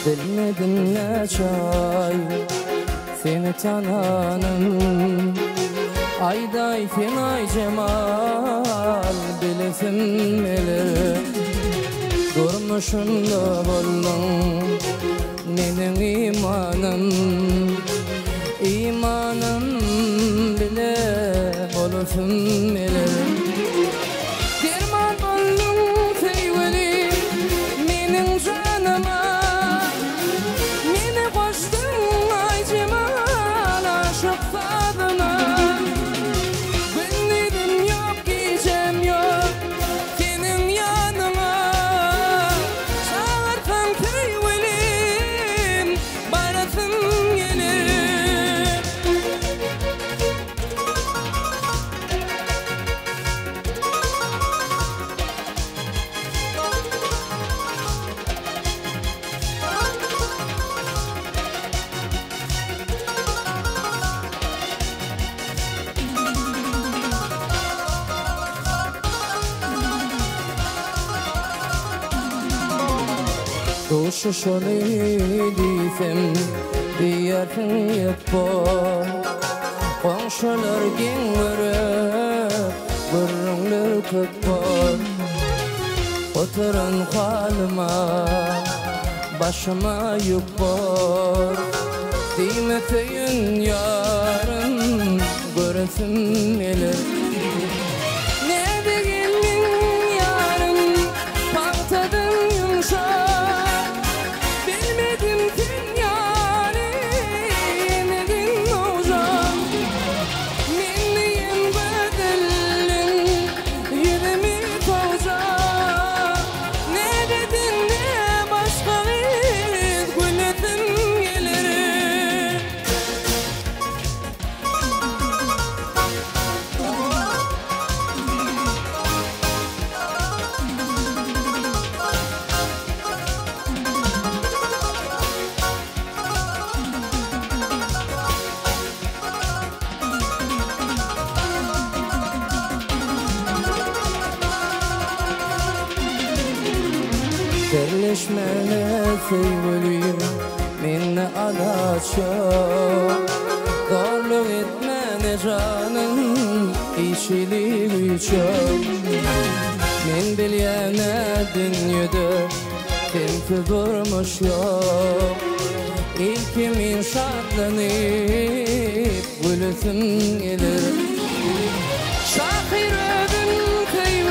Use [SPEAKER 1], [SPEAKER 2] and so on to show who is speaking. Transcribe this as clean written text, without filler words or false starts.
[SPEAKER 1] Bilmedim ne çay seni tananım. Ayday finay cemal bilesim bilir. Durmuşunda buldum benim imanım. İmanım bile olsun bilir. Derman oldum feyveli benim canıma. Beni koştun ay cemal aşık tadına. Ben dedim yok gecem yok senin yanına. Çağırsam feyvelim barasın gelir. Duşu şöyleydim diyertin yapar. Komşular gengörüp bırrınlar kıpar. Oturun halıma başıma yük var. Dimeteyin yarın göresim gelir. Ne degenin yarın pantadın yumuşak. Birleşmene feyveliyim minne alaçak. Darlık etmene canım işiliği çok. Min bilyene dünyada kimse durmuş yok. İlkimin şartlanıp gülüsüm gelir. Şahir ödün kıyım